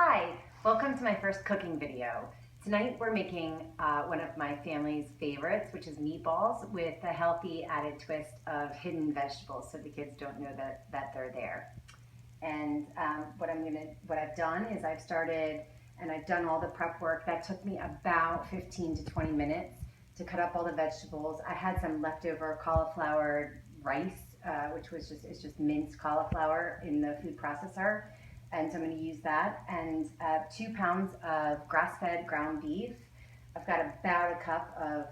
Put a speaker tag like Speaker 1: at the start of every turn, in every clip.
Speaker 1: Hi, welcome to my first cooking video. Tonight we're making one of my family's favorites, which is meatballs with a healthy added twist of hidden vegetables so the kids don't know that they're there. And what I've done is I've started and I've done all the prep work. That took me about 15 to 20 minutes to cut up all the vegetables. I had some leftover cauliflower rice, which was just minced cauliflower in the food processor. And so I'm going to use that. And 2 pounds of grass-fed ground beef. I've got about a cup of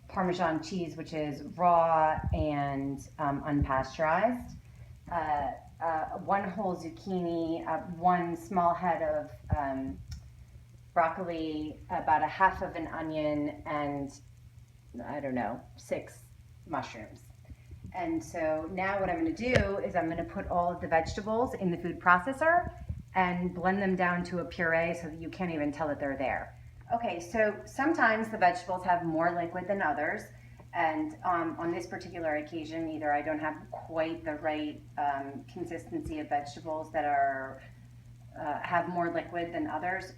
Speaker 1: Parmesan cheese, which is raw and unpasteurized. One whole zucchini, one small head of broccoli, about a half of an onion, and I don't know, 6 mushrooms. And so now what I'm going to do is I'm going to put all of the vegetables in the food processor and blend them down to a puree so that you can't even tell that they're there. Okay, so sometimes the vegetables have more liquid than others. And on this particular occasion, either I don't have quite the right consistency of vegetables that are have more liquid than others,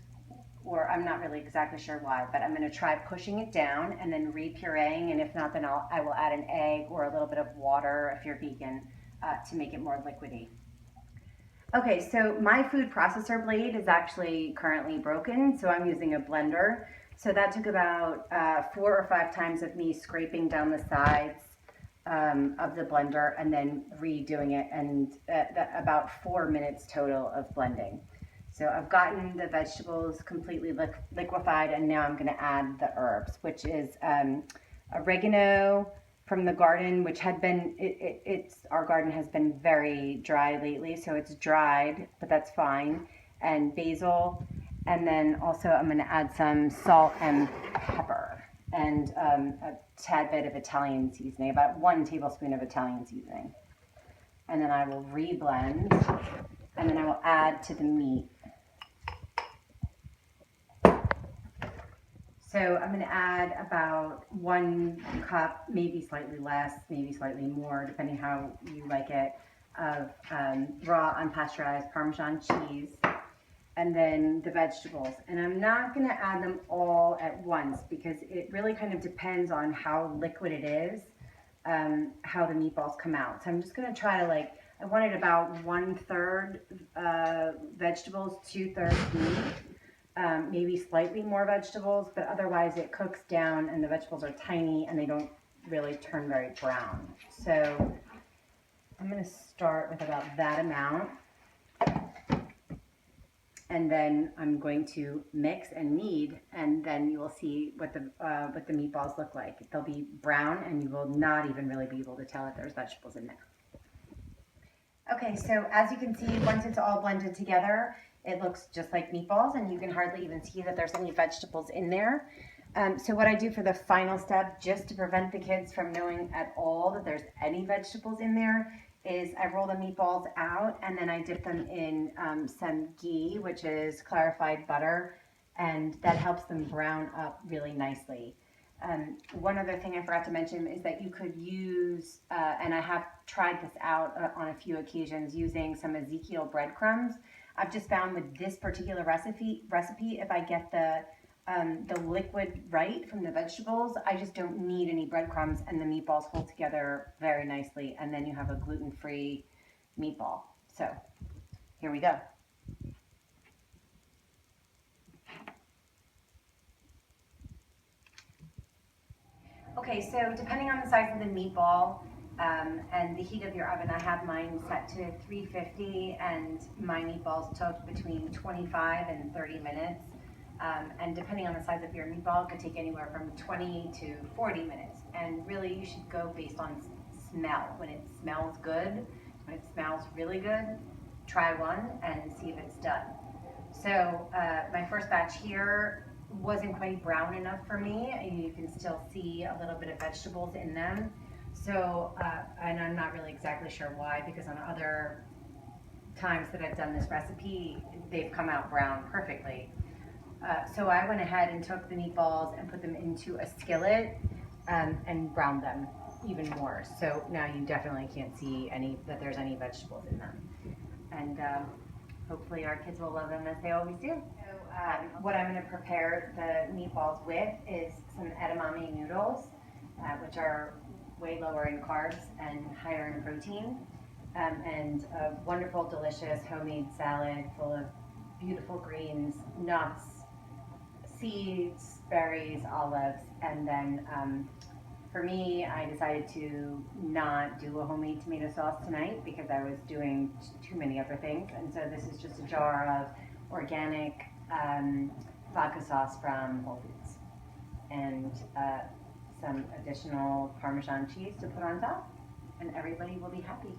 Speaker 1: or I'm not really exactly sure why, but I'm going to try pushing it down and then re-pureeing, and if not, then I will add an egg or a little bit of water if you're vegan to make it more liquidy. Okay, so my food processor blade is actually currently broken, so I'm using a blender. So that took about 4 or 5 times of me scraping down the sides of the blender and then redoing it, and about 4 minutes total of blending. So I've gotten the vegetables completely liquefied, and now I'm going to add the herbs, which is oregano from the garden, which had been, our garden has been very dry lately, so it's dried, but that's fine, and basil, and then also I'm going to add some salt and pepper, and a tad bit of Italian seasoning, about 1 tablespoon of Italian seasoning. And then I will re-blend, and then I will add to the meat. So I'm going to add about 1 cup, maybe slightly less, maybe slightly more, depending how you like it, of raw unpasteurized Parmesan cheese, and then the vegetables. And I'm not going to add them all at once because it really kind of depends on how liquid it is, how the meatballs come out. So I'm just going to try to I wanted about 1/3 vegetables, 2/3 meat. Maybe slightly more vegetables, but otherwise it cooks down and the vegetables are tiny and they don't really turn very brown. So I'm going to start with about that amount, and then I'm going to mix and knead, and then you will see what the meatballs look like. They'll be brown and you will not even really be able to tell that there's vegetables in there. Okay, so as you can see, once it's all blended together, it looks just like meatballs, and you can hardly even see that there's any vegetables in there. So what I do for the final step, just to prevent the kids from knowing at all that there's any vegetables in there, is I roll the meatballs out and then I dip them in some ghee, which is clarified butter, and that helps them brown up really nicely. One other thing I forgot to mention is that you could use, and I have tried this out on a few occasions, using some Ezekiel breadcrumbs. I've just found with this particular recipe, if I get the liquid right from the vegetables, I just don't need any breadcrumbs, and the meatballs hold together very nicely, and then you have a gluten-free meatball. So here we go. Okay, so depending on the size of the meatball and the heat of your oven, I have mine set to 350, and my meatballs took between 25 and 30 minutes. And depending on the size of your meatball, it could take anywhere from 20 to 40 minutes. And really, you should go based on smell. When it smells good, when it smells really good, try one and see if it's done. So my first batch here wasn't quite brown enough for me. You can still see a little bit of vegetables in them. So, and I'm not really exactly sure why, because on other times that I've done this recipe, they've come out brown perfectly. So I went ahead and took the meatballs and put them into a skillet and browned them even more. So now you definitely can't see that there's any vegetables in them. and hopefully our kids will love them as they always do. So, what I'm going to prepare the meatballs with is some edamame noodles, which are way lower in carbs and higher in protein, and a wonderful, delicious homemade salad full of beautiful greens, nuts, seeds, berries, olives, and then for me, I decided to not do a homemade tomato sauce tonight because I was doing too many other things, and so this is just a jar of organic vodka sauce from Whole Foods and some additional Parmesan cheese to put on top, and everybody will be happy.